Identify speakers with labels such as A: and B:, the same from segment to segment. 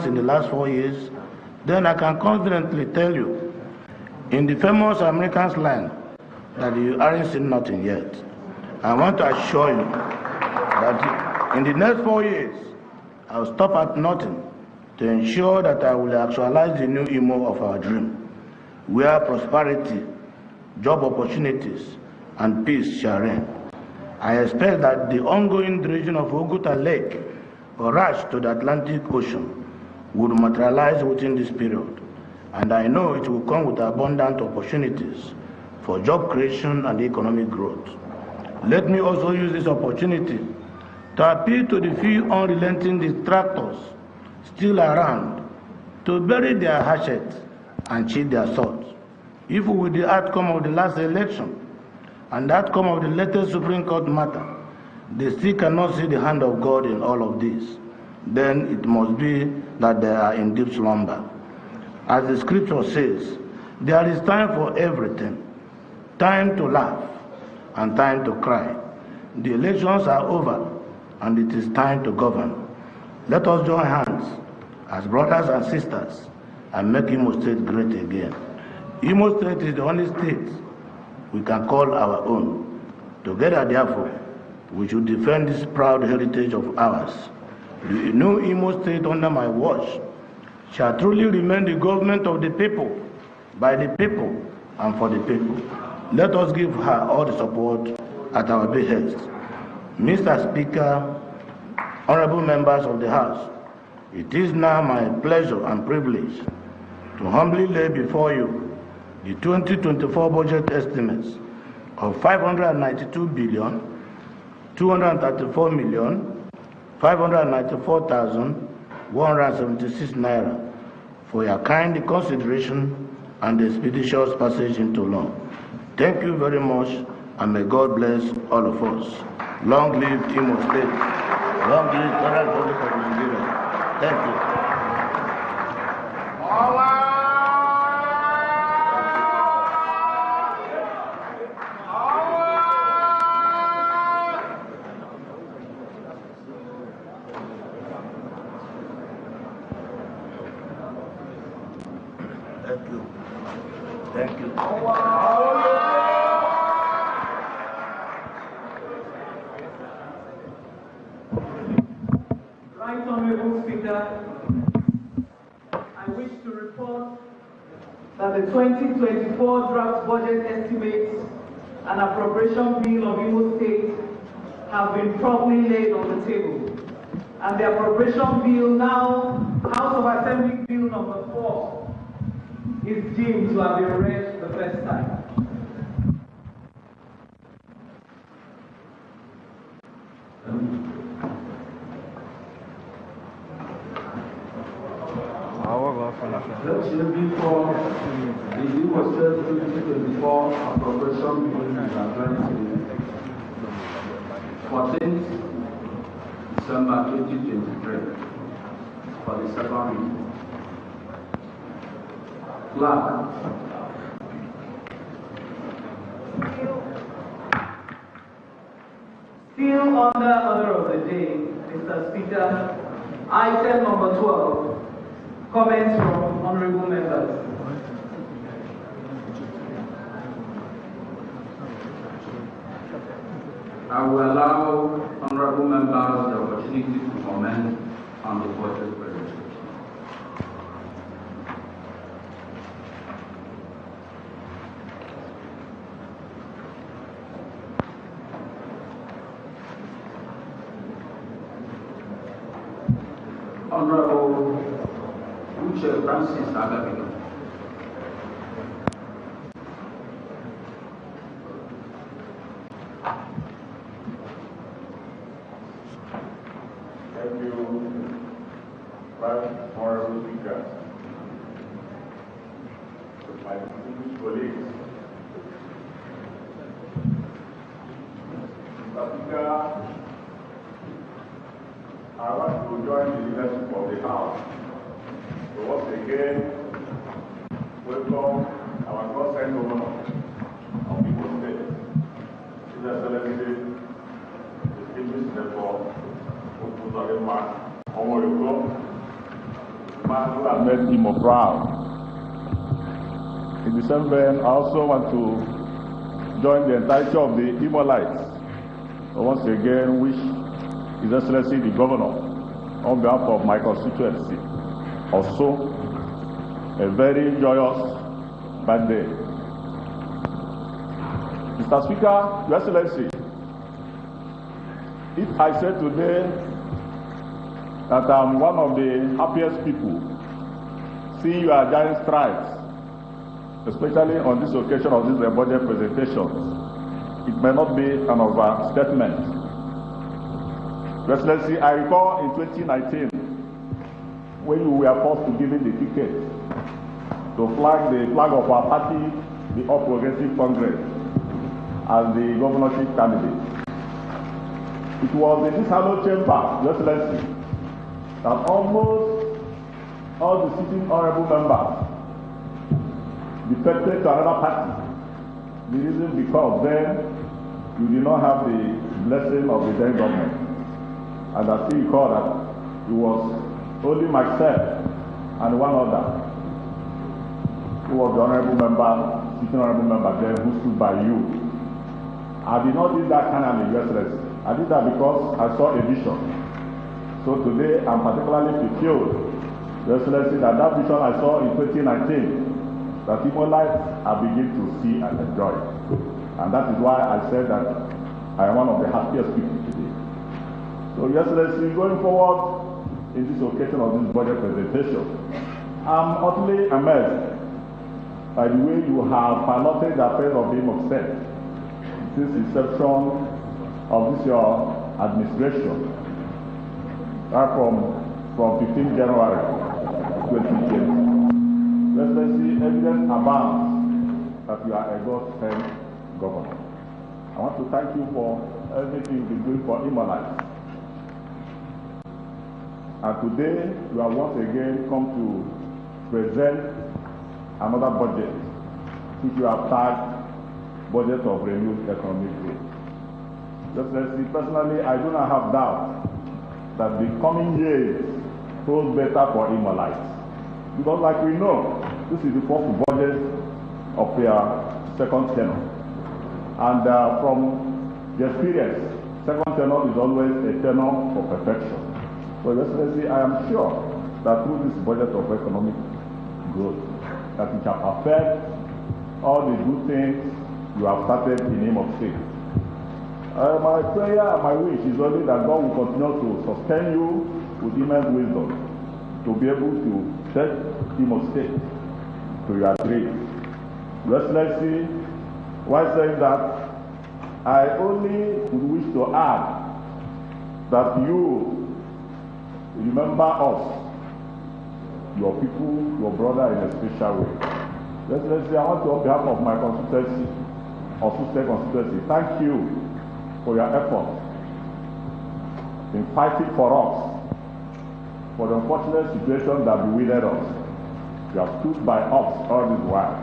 A: in the last 4 years, then I can confidently tell you, in the famous American line, that you aren't seen nothing yet. I want to assure you that in the next 4 years, I will stop at nothing to ensure that I will actualize the new Imo of our dream, where prosperity, job opportunities, and peace shall reign. I expect that the ongoing dredging of Oguta Lake or rush to the Atlantic Ocean would materialize within this period, and I know it will come with abundant opportunities for job creation and economic growth. Let me also use this opportunity to appeal to the few unrelenting distractors still around to bury their hatchet and cheat their swords. If with the outcome of the last election and the outcome of the latest Supreme Court matter, they still cannot see the hand of God in all of this, then it must be that they are in deep slumber. As the scripture says, there is time for everything, time to laugh and time to cry. The elections are over and it is time to govern. Let us join hands as brothers and sisters and make Imo State great again. Imo State is the only state we can call our own. Together, therefore, we should defend this proud heritage of ours. The new Imo State under my watch shall truly remain the government of the people, by the people, and for the people. Let us give her all the support at our behest. Mr. Speaker, honorable members of the House, it is now my pleasure and privilege to humbly lay before you the 2024 budget estimates of 592 billion 234 million 594,176 naira for your kind consideration and expeditious passage into law. Thank you very much, and may God bless all of us. Long live Imo State. Long live the Federal Republic of Nigeria. Thank you. Thank you. Thank you.
B: Right Honorable Speaker, I wish to report that the 2024 draft budget estimates and appropriation bill of Imo State have been properly laid on the table. And the appropriation bill now, House of Assembly Bill number 4, is deemed to have been read the first time.
C: The before the bill was 2024 appropriation bill is adjourned to 14th December 2023 for the second reading. Clerk.
B: Still under order of the day, Mr. Speaker, item number 12, comments from honorable members.
C: I will allow honorable members the opportunity to comment on the budget presentation. Honorable Uche Francis Agabino.
D: Thank you, Right Honorable Speaker. With my distinguished colleagues, Mr. Speaker, I want to join the leadership of the House to once again welcome our God-sent governor of Imo State, His Excellency, distinguished Senator Uzodimma, the man who has made him proud. In the same vein, I also want to join the entirety of the Imolites. I once again wish His Excellency the Governor, on behalf of my constituency, also a very joyous birthday. Mr. Speaker, Your Excellency, if I say today that I'm one of the happiest people, seeing you are giant strides, especially on this occasion of this budget presentation, it may not be an overstatement. Your Excellency, I recall in 2019, when you were forced to give in the ticket to flag the flag of our party, the All Progressive Congress, as the governorship candidate. It was in this hallowed chamber, Your Excellency, that almost all the sitting honorable members defected to another party. The reason because then you did not have the blessing of the then government. And I still recall that it was only myself and one other who was the honorable member, sitting honorable member then, who stood by you. I did not do that kindly, Your Excellency. I did that because I saw a vision. So today I'm particularly fulfilled, Your Excellency, that vision I saw in 2019, that Imolites are beginning to see and enjoy. And that is why I said that I am one of the happiest people today. So, Your Excellency, going forward in this occasion of this budget presentation, I'm utterly amazed by the way you have piloted the affairs of the Imo State since inception of this your administration, right from 15 January 2020. Your Excellency, evidence abounds that you are a God-sent governor. I want to thank you for everything you've been doing for Imolites. And today, you have once again come to present another budget, which you have tagged Budget of Renewed Economic Growth. Just personally, I do not have doubt that the coming years hold better for Imolites. Because like we know, this is the first budget of their second tenure. And from the experience, second tenure is always a tenure for perfection. So Excellency, I am sure that through this budget of economic growth, that it shall perfect all the good things you have started in the name of state. My prayer and my wish is only that God will continue to sustain you with immense wisdom to be able to take Imo State to your dream. Your Excellency, while saying that, I only would wish to add that you remember us, your people, your brother in a special way. Your Excellency, I want to, on behalf of my constituency, thank you for your effort in fighting for us, for the unfortunate situation that bewildered us. You have stood by us all this while.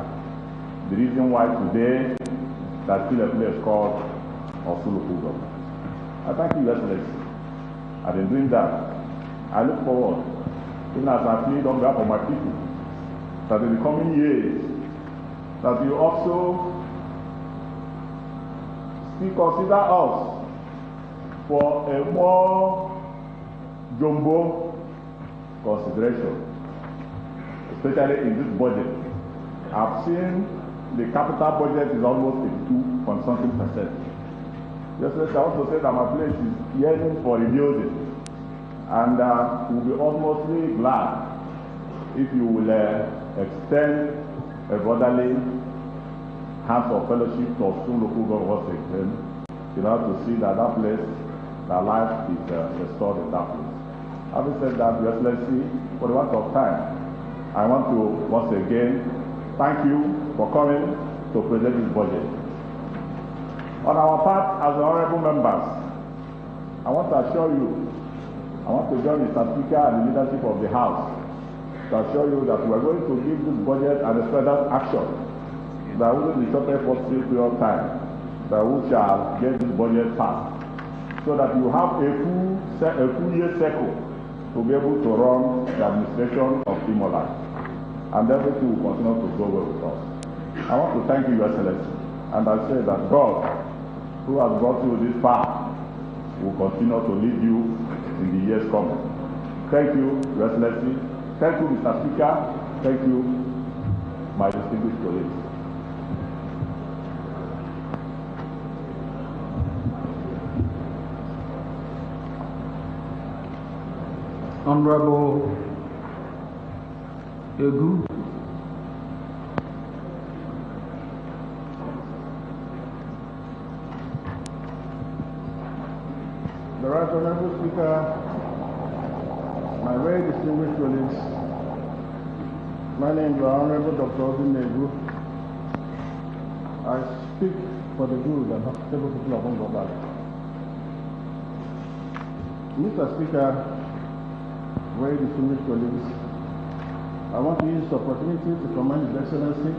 D: The reason why today that still a place called Osulukugo. I thank you, Your Excellency. And in doing that, I look forward, even as I plead on behalf of my people, that in the coming years, that you also consider us for a more jumbo consideration, especially in this budget. I've seen the capital budget is almost 82.something%. Just I want to say that my place is yearning for rebuilding, and we'll be almost glad if you will extend a brotherly hands of fellowship to Osun local government again, in order to see that that place, that life is restored in that place. Having said that, Your Excellency, for the want of time, I want to once again thank you for coming to present this budget. On our part, as honorable members, I want to assure you, I want to join Mr. Speaker and the leadership of the House to assure you that we are going to give this budget an expedient action that within the shortest possible period of time, that we shall get this budget passed, so that you have a full year cycle to be able to run the administration of Imo Land. And everything will continue to go well with us. I want to thank you, Your Excellency, and I say that God, who has brought you this far, will continue to lead you in the years coming. Thank you, Your Excellency. Thank you, Mr. Speaker. Thank you, my distinguished colleagues.
C: Honorable Egu.
E: The Right Honorable Speaker, my very distinguished colleagues, my name is Honorable Dr. Uzodimma. I speak for the good and hospitable people of Ungobala. Mr. Speaker, very distinguished colleagues, I want to use this opportunity to commend His Excellency,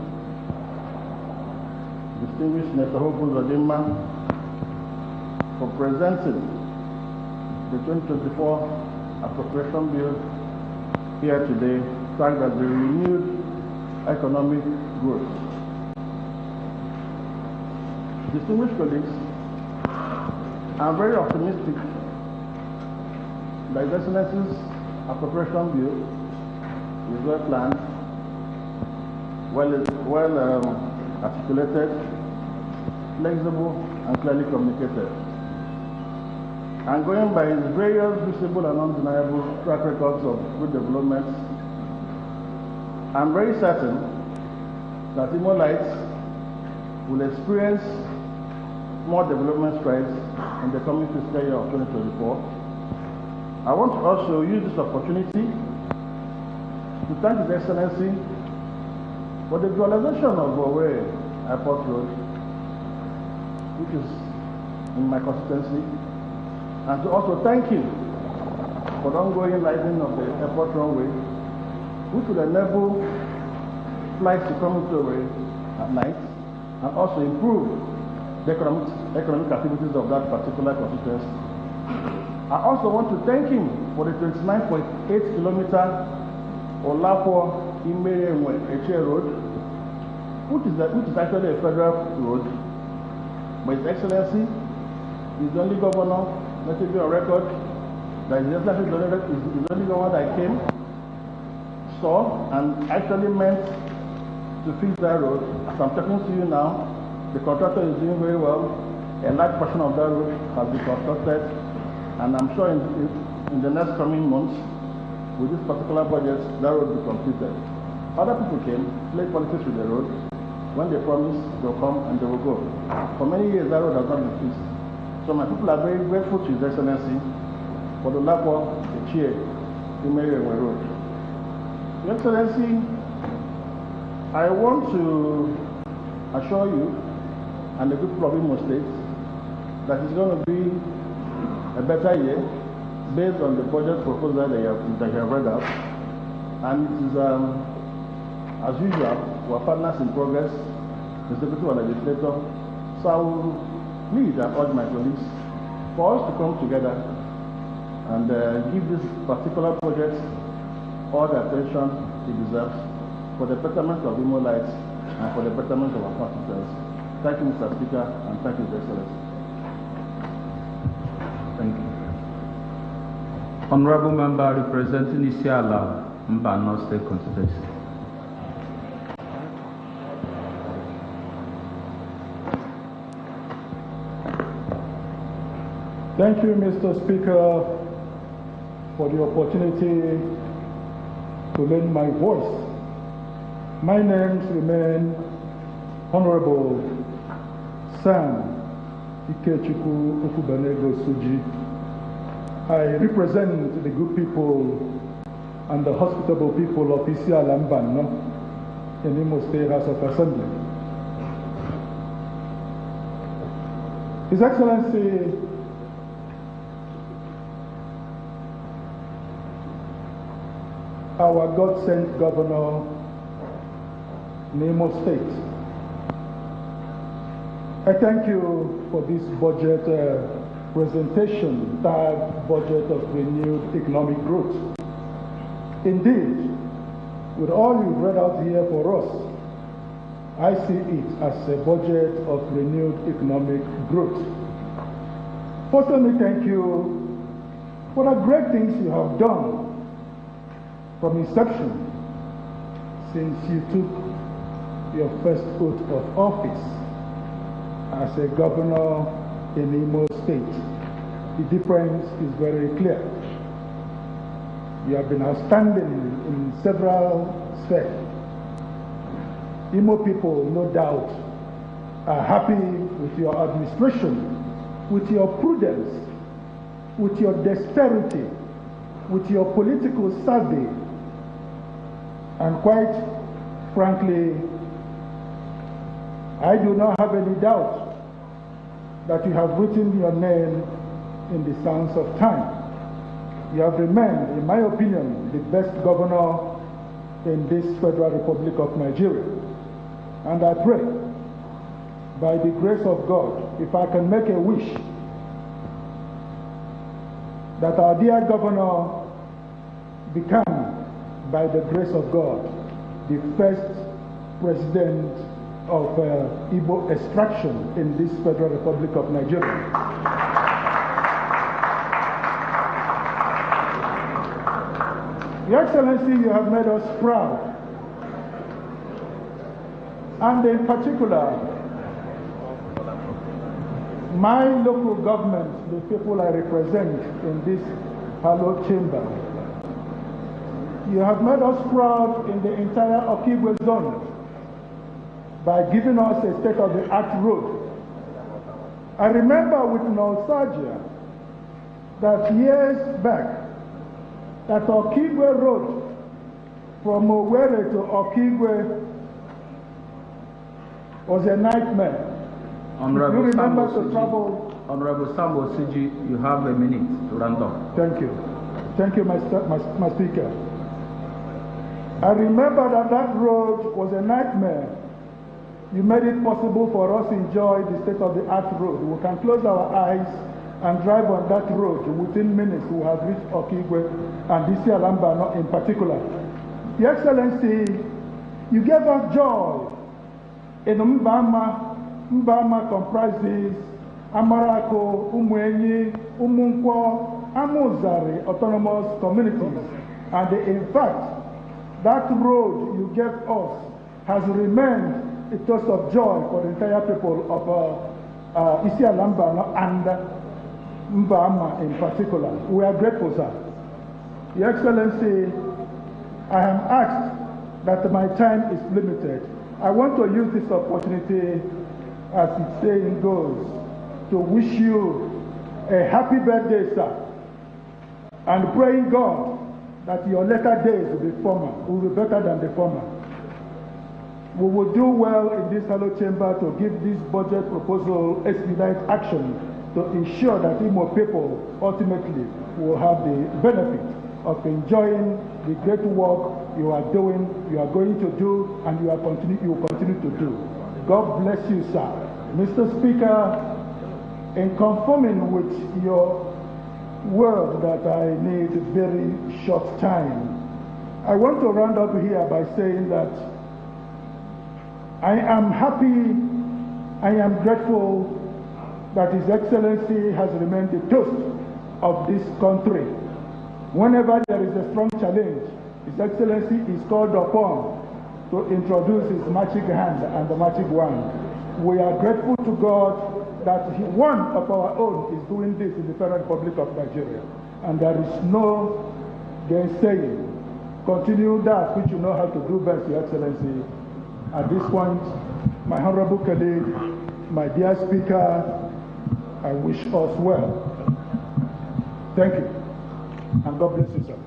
E: distinguished Senator Uzodimma, for presenting the 2024 appropriation bill here today, tagged as the renewed economic growth. Distinguished colleagues, I'm very optimistic that His Excellency's appropriation bill is well planned, well articulated, flexible, and clearly communicated. And going by his various visible and undeniable track records of good developments, I'm very certain that Imolites will experience more development strides in the coming fiscal year of 2024. I want to also use this opportunity to thank His Excellency for the dualization of Wole Airport Road, which is in my constituency, and to also thank him for the ongoing lighting of the airport runway, which will enable flights to come into Wole at night and also improve the economic activities of that particular constituency. I also want to thank him for the 29.8 kilometer Olapo Eche Road, which is actually a federal road, but His Excellency is the only governor, let it be on record, that His Excellency is the only governor that came, saw, and actually meant to fix that road. As I'm talking to you now, the contractor is doing very well. A large portion of that road has been constructed. And I'm sure in the next coming months, with this particular budget, that road will be completed. Other people came, played politics with the road. When they promise, they'll come and they will go. For many years, that road has not been fixed. So my people are very grateful to His Excellency for the Lapo Eche Eche Road. Your Excellency, I want to assure you and the people of Imo State that it's going to be a better year based on the budget proposal that you have read out. And it is, as usual, we're partners in progress, the Executive and Legislator. So I will plead and urge my colleagues for us to come together and give this particular project all the attention it deserves for the betterment of Imolites and for the betterment of our constituency. Thank you, Mr. Speaker, and thank you, His Excellency.
C: Thank you. Honorable Member representing Isiala, Mbano State Constituency.
F: Thank you, Mr. Speaker, for the opportunity to lend my voice. My names remain Honorable Sam Ikechukwu Ofubanego Suji. I represent the good people and the hospitable people of Isiala Mbano in Imo State House of Assembly. His Excellency, our God-sent governor in Imo State, I thank you for this budget presentation tagged budget of renewed economic growth. Indeed, with all you've read out here for us, I see it as a budget of renewed economic growth. First, let me thank you for the great things you have done from inception since you took your first oath of office as a governor in Imo State. The difference is very clear. You have been outstanding in several spheres. Imo people, no doubt, are happy with your administration, with your prudence, with your dexterity, with your political savvy, and quite frankly, I do not have any doubt that you have written your name in the sands of time. You have remained, in my opinion, the best governor in this Federal Republic of Nigeria. And I pray, by the grace of God, if I can make a wish, that our dear governor become, by the grace of God, the first president of Igbo extraction in this Federal Republic of Nigeria. Your Excellency, you have made us proud. And in particular, my local government, the people I represent in this hallowed chamber, you have made us proud in the entire Okigwe zone by giving us a state-of-the-art road. I remember with nostalgia that years back, that Okigwe Road from Owerri to Okigwe was a nightmare.
C: Honorable
F: you remember
C: Sambo
F: to travel?
C: Honorable Sambo Siji, you have a minute to round up.
F: Thank you. Thank you, my Speaker. I remember that that road was a nightmare. You made it possible for us to enjoy the state-of-the-art road. We can close our eyes and drive on that road. Within minutes, we have reached Okigwe and DC Alamba in particular. Your Excellency, you gave us joy. In Mbama comprises Amarako, Umwenyi, Umunkwo, Amuzari autonomous communities. And in fact, that road you gave us has remained a source of joy for the entire people of Isialamba and Mbama in particular. We are grateful, sir. Your Excellency, I am asked that my time is limited. I want to use this opportunity, as the saying goes, to wish you a happy birthday, sir, and praying God that your later days will be better than the former. We will do well in this hollow chamber to give this budget proposal expedite action to ensure that Imo people ultimately will have the benefit of enjoying the great work you are doing, you are going to do, and you will continue to do. God bless you, sir. Mr. Speaker, in conforming with your word that I need a very short time, I want to round up here by saying that I am happy, I am grateful that His Excellency has remained the toast of this country. Whenever there is a strong challenge, His Excellency is called upon to introduce his magic hand and the magic wand. We are grateful to God that one of our own is doing this in the Federal Republic of Nigeria. And there is no gainsaying. Continue that which you know how to do best, Your Excellency. At this point, my honorable colleague, my dear Speaker, I wish us well. Thank you. And God bless you, sir.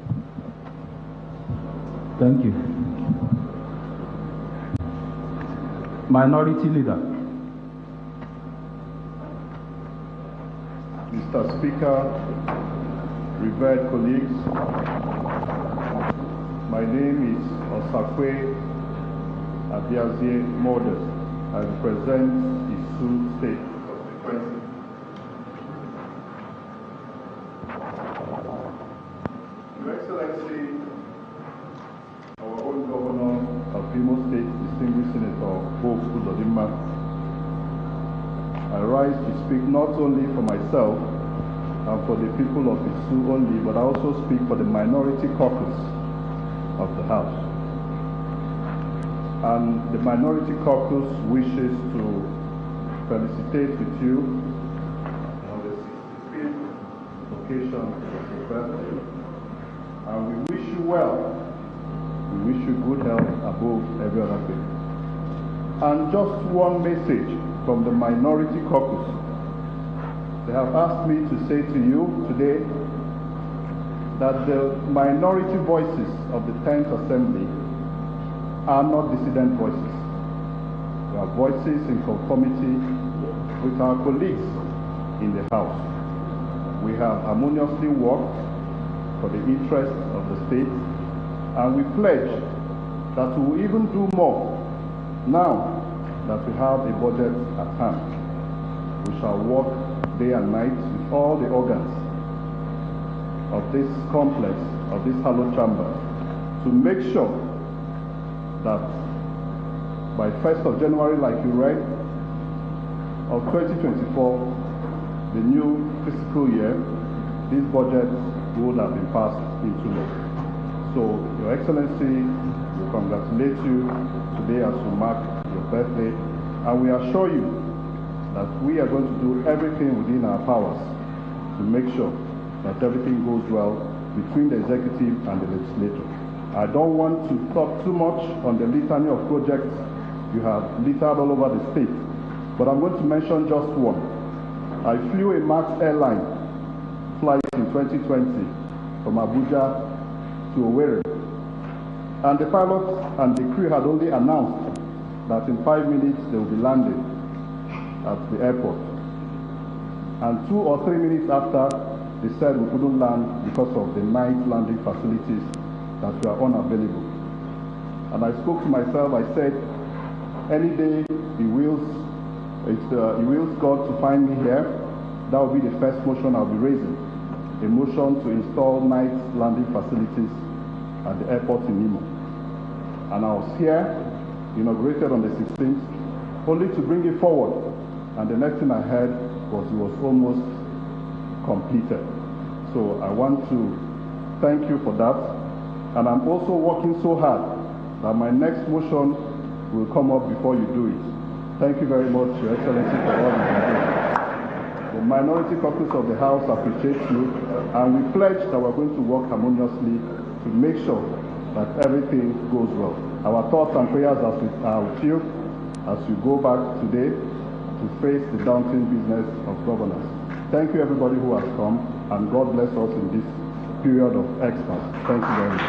C: Thank you. Minority Leader.
D: Mr. Speaker, revered colleagues, my name is Osakwe Abiazie Modest. I represent the Sioux State constituency.
E: Imo State, distinguished Senator Wole Uzodimma, I rise to speak not only for myself and for the people of Isu only, but I also speak for the minority caucus of the House. And the minority caucus wishes to felicitate with you on the 65th occasion of your birthday. And we wish you well. We wish you good health above every other thing. And just one message from the minority caucus. They have asked me to say to you today that the minority voices of the 10th Assembly are not dissident voices. They are voices in conformity with our colleagues in the House. We have harmoniously worked for the interests of the state, and we pledge that we will even do more now that we have a budget at hand. We shall work day and night with all the organs of this complex, of this hallowed chamber, to make sure that by 1st of January, like you read, of 2024, the new fiscal year, this budget would have been passed into law. So, Your Excellency, we congratulate you today as you mark your birthday, and we assure you that we are going to do everything within our powers to make sure that everything goes well between the executive and the legislature. I don't want to talk too much on the litany of projects you have littered all over the state, but I'm going to mention just one. I flew a MAX airline flight in 2020 from Abuja to Owerri, and the pilot and the crew had only announced that in 5 minutes they will be landing at the airport. And 2 or 3 minutes after, they said we couldn't land because of the night landing facilities that were unavailable. And I spoke to myself, I said, any day he wills God to find me here, that will be the first motion I'll be raising, a motion to install night landing facilities at the airport in Imo. And I was here, inaugurated on the 16th, only to bring it forward. And the next thing I heard was it was almost completed. So I want to thank you for that. And I'm also working so hard that my next motion will come up before you do it. Thank you very much, Your Excellency, for all you have done. The minority caucus of the House appreciates you, and we pledge that we're going to work harmoniously to make sure that everything goes well. Our thoughts and prayers are with you as you go back today to face the daunting business of governance. Thank you, everybody who has come, and God bless us in this period of experts. Thank you very much.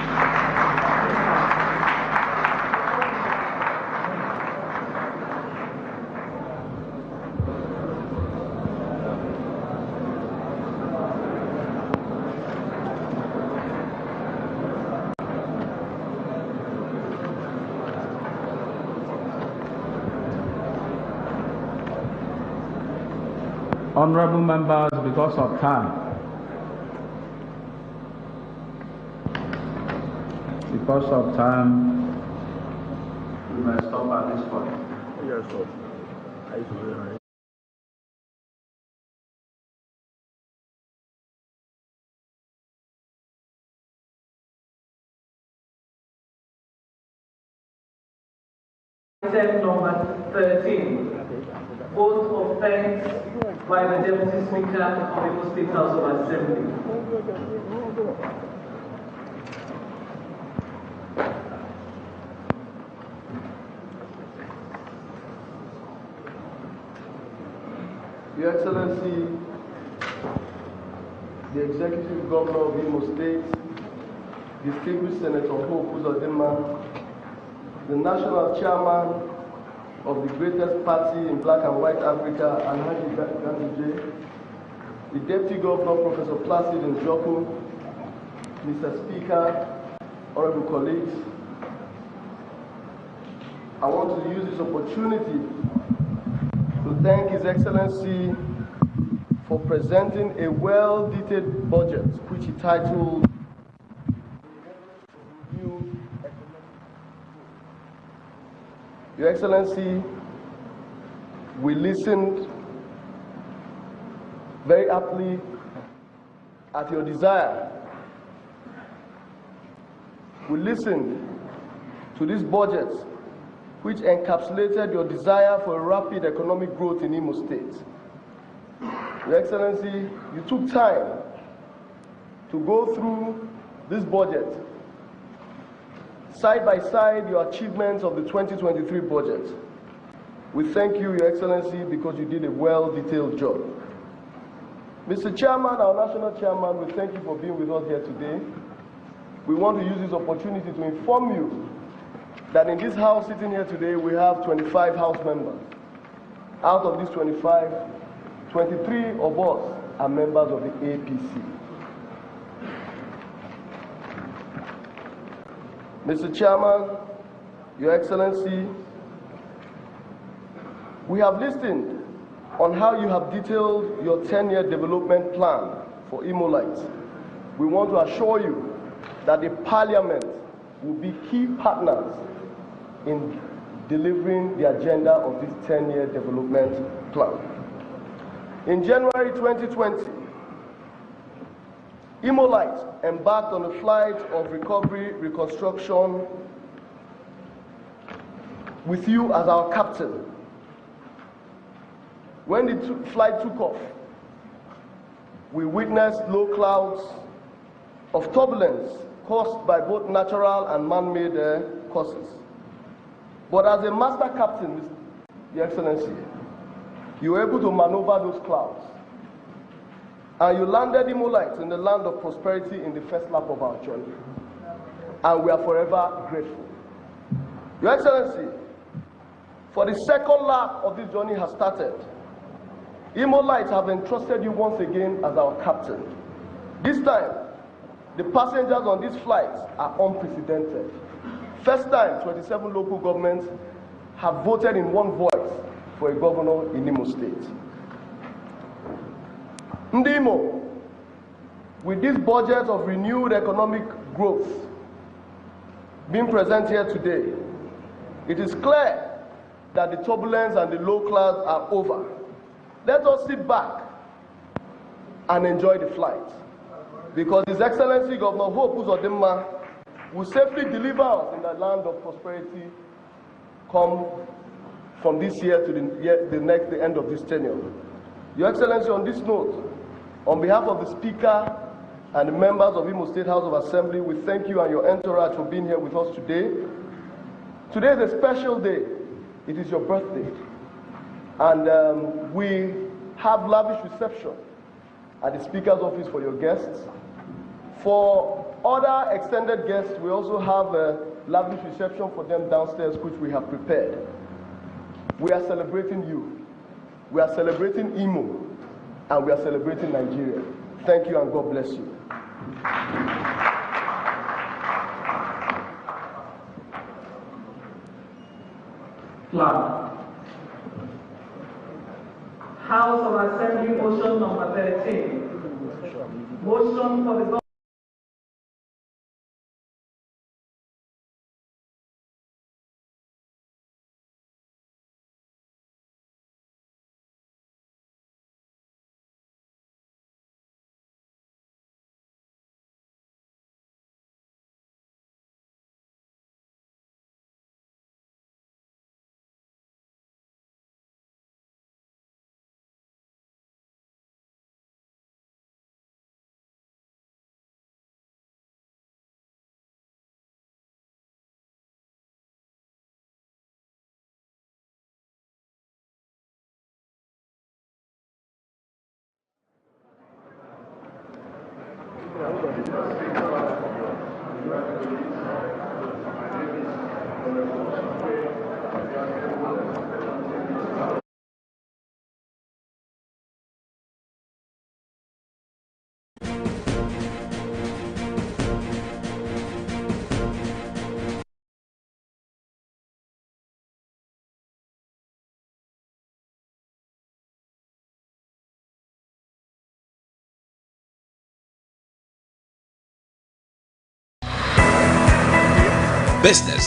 C: Honorable members, because of time, we may stop at this point.
E: Yes, sir.
B: Item number 13. Vote of thanks by the Deputy Speaker of Imo State House of Assembly.
G: Your Excellency, the Executive Governor of Imo State, distinguished Senator Wole Uzodimma, the National Chairman of the greatest party in black and white Africa, Alhaji Ganduje, the Deputy Governor, Professor Placid Njoku, Mr. Speaker, honorable colleagues, I want to use this opportunity to thank His Excellency for presenting a well-detailed budget, which he titled Your Excellency, we listened very aptly at your desire. We listened to this budget, which encapsulated your desire for a rapid economic growth in Imo State. Your Excellency, you took time to go through this budget, side by side your achievements of the 2023 budget. We thank you, Your Excellency, because you did a well-detailed job. Mr. Chairman, our National Chairman, we thank you for being with us here today. We want to use this opportunity to inform you that in this House sitting here today, we have 25 House members. Out of these 25, 23 of us are members of the APC. Mr. Chairman, Your Excellency, we have listened on how you have detailed your 10-year development plan for Imolites. We want to assure you that the Parliament will be key partners in delivering the agenda of this 10-year development plan. In January 2020, Imolites embarked on a flight of recovery, reconstruction with you as our captain. When the flight took off, we witnessed low clouds of turbulence caused by both natural and man-made causes. But as a master captain, Your Excellency, you were able to maneuver those clouds. And you landed Imolites in the land of prosperity in the first lap of our journey. And we are forever grateful. Your Excellency, for the second lap of this journey has started. Imolites have entrusted you once again as our captain. This time, the passengers on these flights are unprecedented. First time, 27 local governments have voted in one voice for a governor in Imo State. Ndimo, with this budget of renewed economic growth being present here today, it is clear that the turbulence and the low clouds are over. Let us sit back and enjoy the flight, because His Excellency Governor Wole Uzodimma will safely deliver us in the land of prosperity come from this year to the end of this tenure. Your Excellency, on this note, on behalf of the Speaker and the members of Imo State House of Assembly, we thank you and your entourage for being here with us today. Today is a special day. It is your birthday. And we have lavish reception at the Speaker's office for your guests. For other extended guests, we also have a lavish reception for them downstairs, which we have prepared. We are celebrating you. We are celebrating Imo. And we are celebrating Nigeria. Thank you and God bless you.
B: Flag. House of Assembly motion number 13. Motion for the
H: business.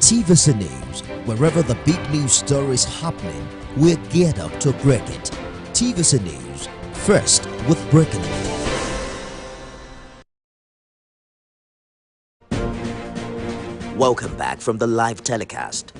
H: TVC News, wherever the big news story is happening, we're geared up to break it. TVC News, first with breaking news. Welcome back from the live telecast.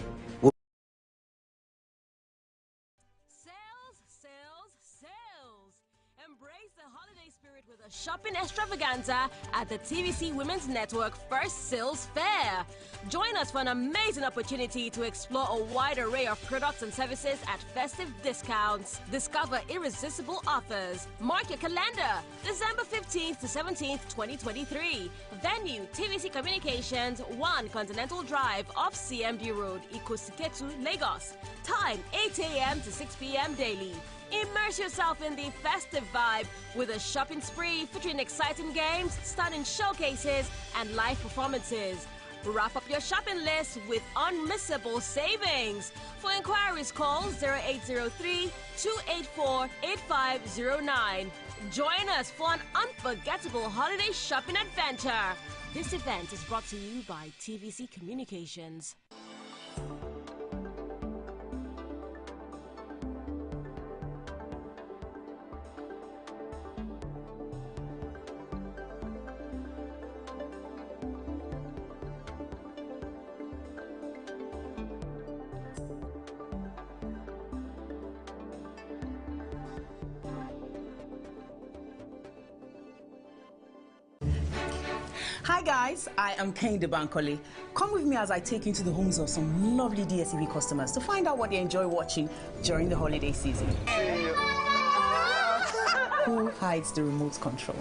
I: Shopping extravaganza at the TVC Women's Network First Sales Fair. Join us for an amazing opportunity to explore a wide array of products and services at festive discounts. Discover irresistible offers. Mark your calendar, December 15th to 17th, 2023. Venue, TVC Communications, 1 Continental Drive off CMD Road, Ikosiketu, Lagos. Time, 8 a.m. to 6 p.m. daily. Immerse yourself in the festive vibe with a shopping spree featuring exciting games, stunning showcases, and live performances. Wrap up your shopping list with unmissable savings. For inquiries, call 0803-284-8509. Join us for an unforgettable holiday shopping adventure. This event is brought to you by TVC Communications.
J: Hi guys, I am Kehinde Bankole. Come with me as I take you to the homes of some lovely DSTV customers to find out what they enjoy watching during the holiday season. Who hides the remote control?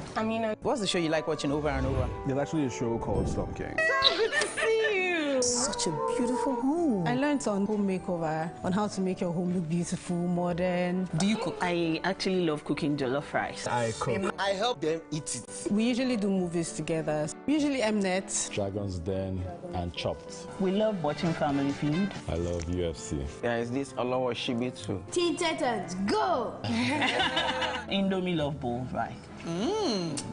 J: What's the show you like watching over and over?
K: There's actually a show called Slum King.
J: So good to see you! Such a beautiful home.
L: I learned on home makeover, on how to make your home look beautiful, modern.
J: Do you cook? I actually love cooking jollof rice.
K: I cook.
M: I help them eat it.
L: We usually do movies together. Usually Mnet,
K: Dragon's Den, and Chopped.
J: We love watching Family Feud.
K: I love UFC.
M: There is this Olowo Shibi too.
N: Teen Titans, go!
J: Indomie love bowl, right?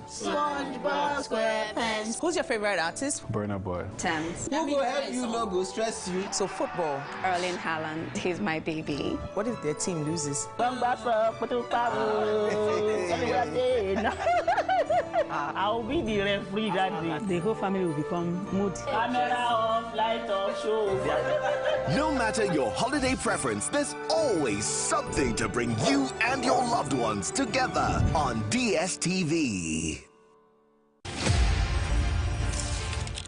N: SpongeBob SquarePants.
J: Who's your favorite artist?
K: Burna Boy.
N: Thames.
M: Who will help you, no go stress you.
J: So football.
N: Erling Haaland, he's my baby.
J: What if their team loses? I'll be the referee that day. The whole family will become moody. Camera off, light off, show.
O: No matter your holiday preference, there's always something to bring you and your loved ones together on DSTV.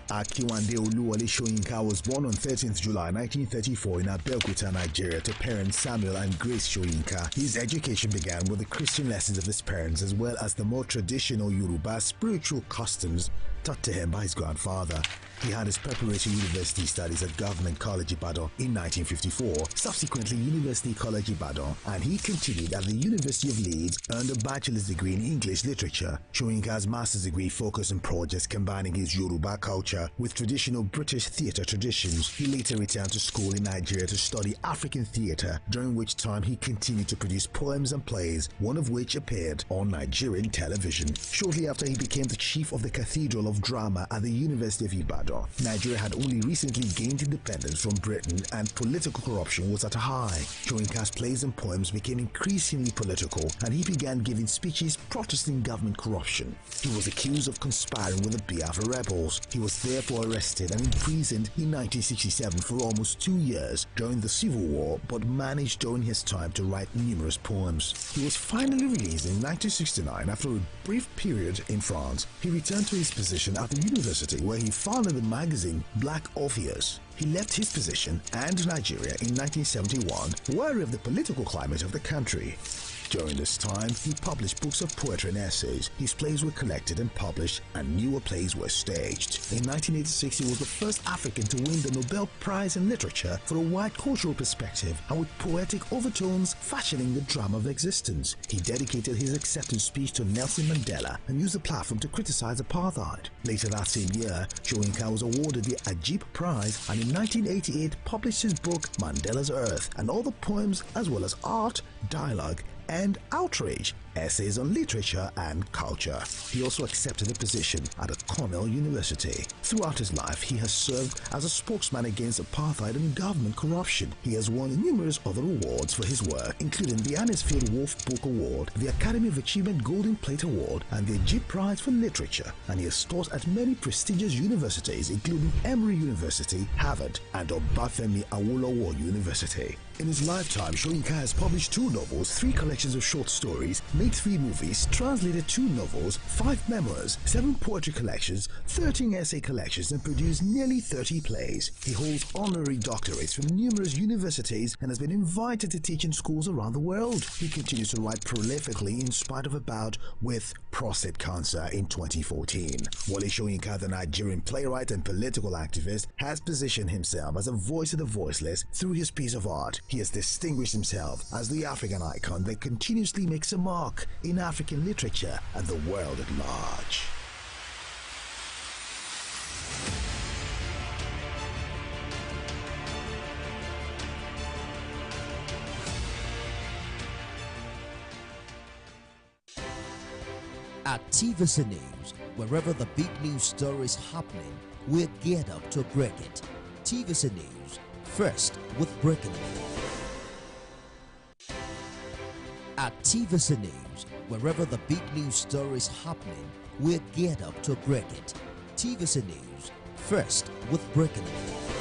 P: Akiwande Oluwole Soyinka was born on 13th July 1934 in Abeokuta, Nigeria, to parents Samuel and Grace Soyinka. His education began with the Christian lessons of his parents as well as the more traditional Yoruba spiritual customs taught to him by his grandfather. He had his preparatory university studies at Government College Ibadan in 1954, subsequently University College Ibadan, and he continued at the University of Leeds, earned a bachelor's degree in English literature. Soyinka's master's degree focused on projects combining his Yoruba culture with traditional British theatre traditions. He later returned to school in Nigeria to study African theatre, during which time he continued to produce poems and plays, one of which appeared on Nigerian television. Shortly after, he became the chief of the Cathedral of Drama at the University of Ibadan. Nigeria had only recently gained independence from Britain and political corruption was at a high. Soyinka's plays and poems became increasingly political and he began giving speeches protesting government corruption. He was accused of conspiring with the Biafra rebels. He was therefore arrested and imprisoned in 1967 for almost 2 years during the Civil War, but managed during his time to write numerous poems. He was finally released in 1969 after a brief period in France. He returned to his position at the university where he founded the magazine Black Orpheus. He left his position and Nigeria in 1971, wary of the political climate of the country. During this time, he published books of poetry and essays. His plays were collected and published, and newer plays were staged. In 1986, he was the first African to win the Nobel Prize in Literature for a wide cultural perspective and with poetic overtones fashioning the drama of existence. He dedicated his acceptance speech to Nelson Mandela and used the platform to criticize apartheid. Later that same year, Soyinka was awarded the Ajib Prize and in 1988 published his book Mandela's Earth and all the poems as well as art, dialogue, and outrage essays on literature and culture. He also accepted a position at Cornell University. Throughout his life, he has served as a spokesman against apartheid and government corruption. He has won numerous other awards for his work, including the Anisfield Wolf Book Award, the Academy of Achievement Golden Plate Award, and the Egypt Prize for Literature. And he has taught at many prestigious universities, including Emory University, Harvard, and Obafemi Awolowo University. In his lifetime, Soyinka has published 2 novels, 3 collections of short stories, made 3 movies, translated 2 novels, 5 memoirs, 7 poetry collections, 13 essay collections, and produced nearly 30 plays. He holds honorary doctorates from numerous universities and has been invited to teach in schools around the world. He continues to write prolifically in spite of a bout with prostate cancer in 2014. Wole Soyinka, the Nigerian playwright and political activist, has positioned himself as a voice of the voiceless through his piece of art. He has distinguished himself as the African icon that continuously makes a mark in African literature and the world at large.
H: At TVC News, wherever the big news story is happening, we're geared up to break it. TVC News, first with breaking news. At TVC News, wherever the big news story is happening, we're geared up to break it. TVC News, first with breaking news.